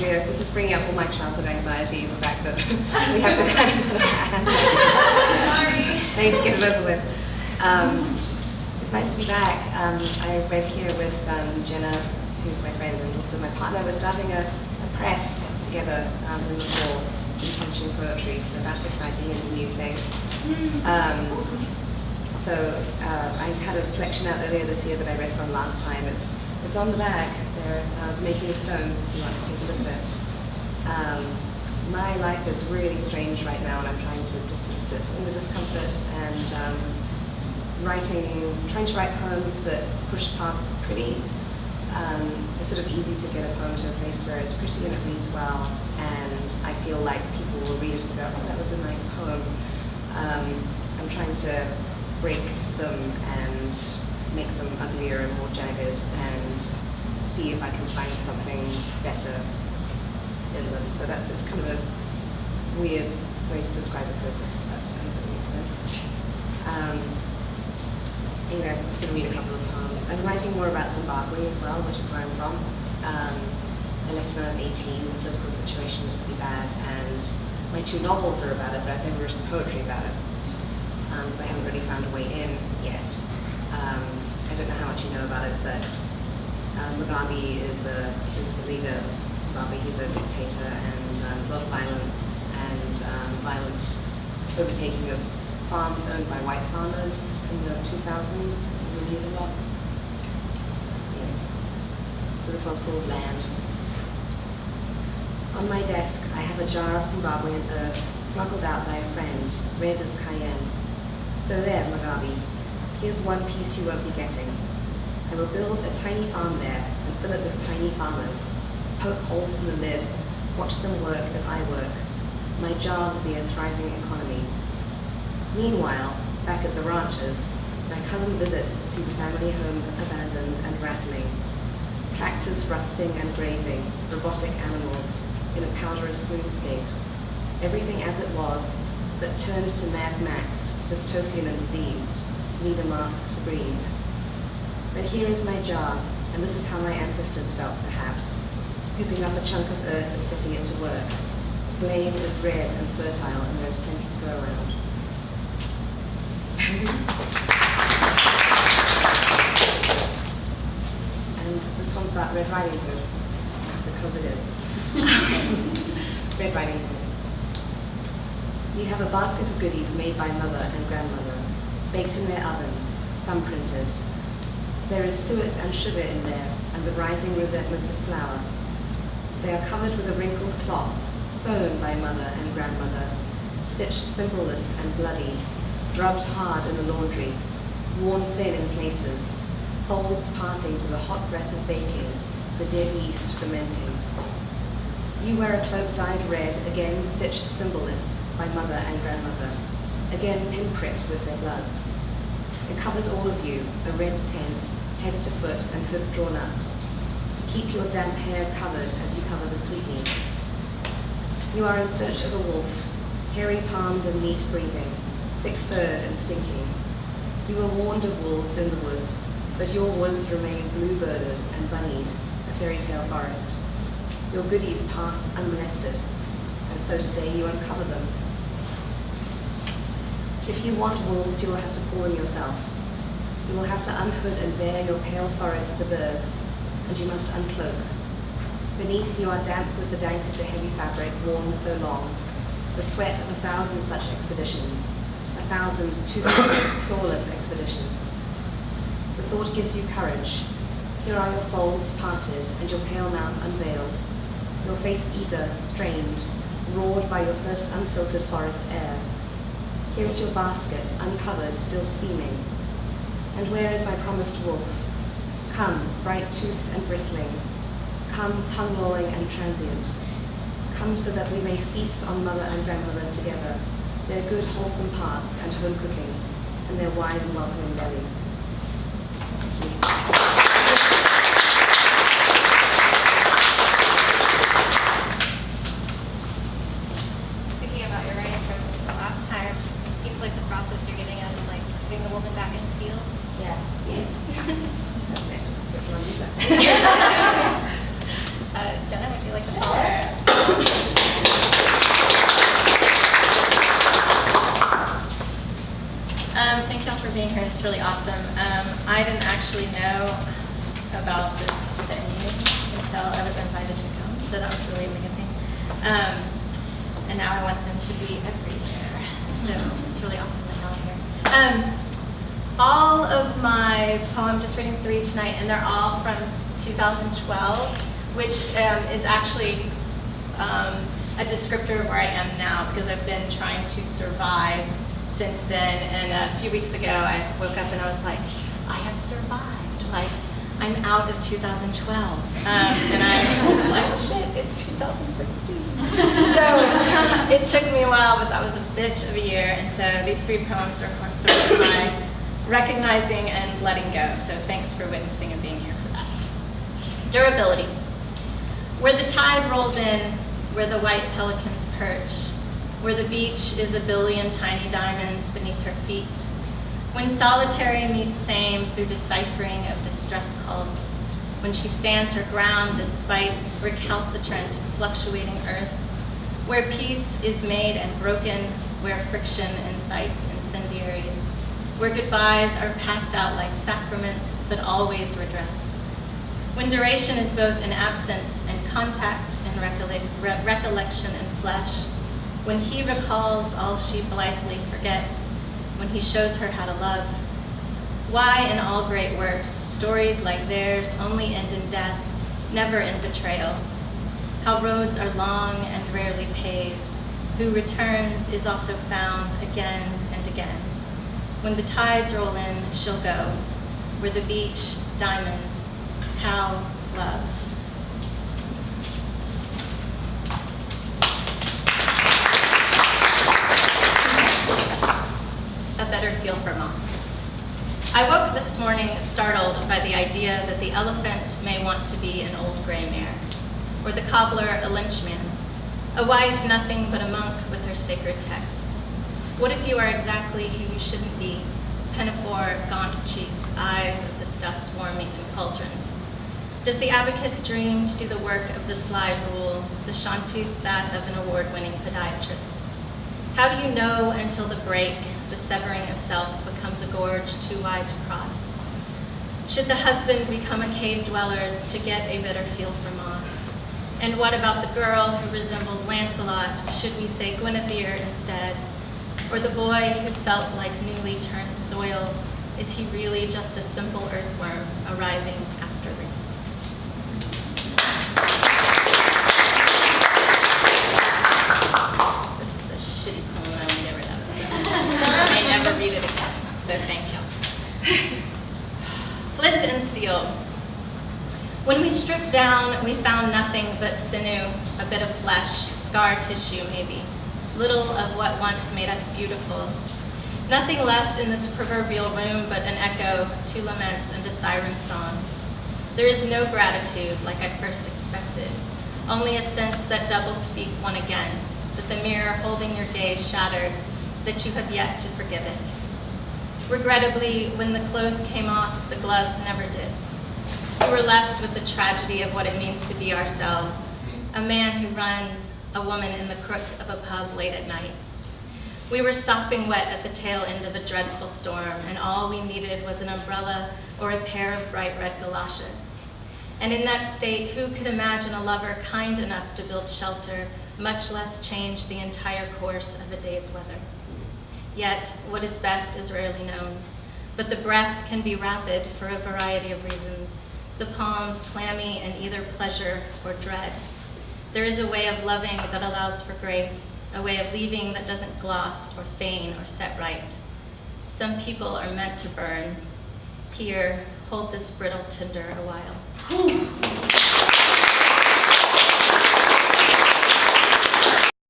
Andrea, this is bringing up all my childhood anxiety, the fact that we have to kind of put our hands I need to get it over with. It's nice to be back. I read here with Jenna, who's my friend and also my partner. We're starting a press together in the fall in publishing poetry, so that's exciting and a new thing. So I had a collection out earlier this year that I read from last time. It's on the back. They're The Making of Stones, if you want to take a look at it. My life is really strange right now, and I'm trying to just sort of sit in the discomfort and trying to write poems that push past pretty. It's sort of easy to get a poem to a place where it's pretty and it reads well, and I feel like people will read it and go, oh, that was a nice poem. I'm trying to break them and make them uglier and more jagged and see if I can find something better in them. So it's kind of a weird way to describe the process, but I hope it makes sense. Anyway, I'm just going to read a couple of poems. I'm writing more about Zimbabwe as well, which is where I'm from. I left when I was 18. The political situation was pretty bad, and my 2 novels are about it, but I've never written poetry about it, because I haven't really found a way in yet. I don't know how much you know about it, but Mugabe is the leader of Zimbabwe. He's a dictator, and there's a lot of violence and violent overtaking of farms owned by white farmers in the 2000s. You knew a lot. Yeah. So this one's called Land. On my desk, I have a jar of Zimbabwean earth smuggled out by a friend, red as cayenne. So there, Mugabe, here's one piece you won't be getting. I will build a tiny farm there and fill it with tiny farmers, poke holes in the lid, watch them work as I work. My jar will be a thriving economy. Meanwhile, back at the ranches, my cousin visits to see the family home abandoned and rattling. Tractors rusting and grazing, robotic animals in a powderous moonscape. Everything as it was, but turned to Mad Max, dystopian and diseased, need a mask to breathe. But here is my jar, and this is how my ancestors felt, perhaps, scooping up a chunk of earth and setting it to work. Blade is red and fertile, and there's plenty to go around. And this one's about Red Riding Hood, because it is. Red Riding Hood. You have a basket of goodies made by mother and grandmother, baked in their ovens, thumbprinted. There is suet and sugar in there, and the rising resentment of flour. They are covered with a wrinkled cloth, sewn by mother and grandmother, stitched thimbleless and bloody, drubbed hard in the laundry, worn thin in places, folds parting to the hot breath of baking, the dead yeast fermenting. You wear a cloak dyed red, again stitched thimbleless by mother and grandmother, again pinpricked with their bloods. It covers all of you, a red tent, head to foot and hood drawn up. Keep your damp hair covered as you cover the sweetmeats. You are in search of a wolf, hairy palmed and neat breathing, thick-furred and stinking. You were warned of wolves in the woods, but your woods remain blue-birded and bunnied, a fairy tale forest. Your goodies pass unmolested, and so today you uncover them. If you want wolves, you will have to call them yourself. You will have to unhood and bare your pale forehead to the birds, and you must uncloak. Beneath you are damp with the dank of the heavy fabric worn so long, the sweat of 1,000 such expeditions, 1,000 toothless, clawless expeditions. The thought gives you courage. Here are your folds parted and your pale mouth unveiled, your face eager, strained, roared by your first unfiltered forest air. Here is your basket, uncovered, still steaming. And where is my promised wolf? Come, bright-toothed and bristling. Come, tongue-lolling and transient. Come so that we may feast on mother and grandmother together, their good wholesome parts and home cookings, and their wide and welcoming bellies. Thank you. Just thinking about your writing from the last time, it seems like the process you're getting at is like putting the woman back in the seal. Yeah. Yes. That's an excellent description. I'll use that. Jenna, would you like to follow? Thank y'all for being here. It's really awesome. I didn't actually know about this venue until I was invited to come, so that was really amazing. And now I want them to be everywhere, so it's really awesome that y'all are here. All of my poems, just reading 3 tonight, and they're all from 2012, which is actually a descriptor of where I am now, because I've been trying to survive since then. And a few weeks ago, I woke up and I was like, I have survived. Like, I'm out of 2012. And I was like, shit, it's 2016. So it took me a while, but that was a bitch of a year. And so these 3 poems are sort of my recognizing and letting go. So thanks for witnessing and being here for that. Durability. Where the tide rolls in, where the white pelicans perch, where the beach is a billion tiny diamonds beneath her feet, when solitary meets same through deciphering of distress calls, when she stands her ground despite recalcitrant, fluctuating earth, where peace is made and broken, where friction incites incendiaries, where goodbyes are passed out like sacraments, but always redressed, when duration is both an absence and contact and recollection and flesh, when he recalls all she blithely forgets, when he shows her how to love. Why in all great works, stories like theirs only end in death, never in betrayal? How roads are long and rarely paved, who returns is also found again and again. When the tides roll in, she'll go, where the beach, diamonds, how love. A better feel for moss. I woke this morning startled by the idea that the elephant may want to be an old gray mare, or the cobbler a lynchman, a wife nothing but a monk with her sacred text. What if you are exactly who you shouldn't be? Pinafore, gaunt cheeks, eyes of the stuffs warming in cauldrons. Does the abacus dream to do the work of the slide rule, the chanteuse that of an award-winning podiatrist? How do you know until the break, the severing of self, becomes a gorge too wide to cross? Should the husband become a cave dweller to get a better feel for moss? And what about the girl who resembles Lancelot? Should we say Guinevere instead? Or the boy who felt like newly turned soil? Is he really just a simple earthworm arriving after rain? This is the shitty poem I want to get rid of, so I may never read it again, so thank you. Flint and steel. When we stripped down, we found nothing but sinew, a bit of flesh, scar tissue maybe, little of what once made us beautiful. Nothing left in this proverbial room but an echo, 2 laments, and a siren song. There is no gratitude like I first expected, only a sense that double speak one again, that the mirror holding your gaze shattered, that you have yet to forgive it. Regrettably, when the clothes came off, the gloves never did. We were left with the tragedy of what it means to be ourselves, a man who runs, a woman in the crook of a pub late at night. We were sopping wet at the tail end of a dreadful storm, and all we needed was an umbrella or a pair of bright red galoshes. And in that state, who could imagine a lover kind enough to build shelter, much less change the entire course of a day's weather? Yet, what is best is rarely known, but the breath can be rapid for a variety of reasons, the palms clammy in either pleasure or dread. There is a way of loving that allows for grace, a way of leaving that doesn't gloss or feign or set right. Some people are meant to burn. Here, hold this brittle tinder a while.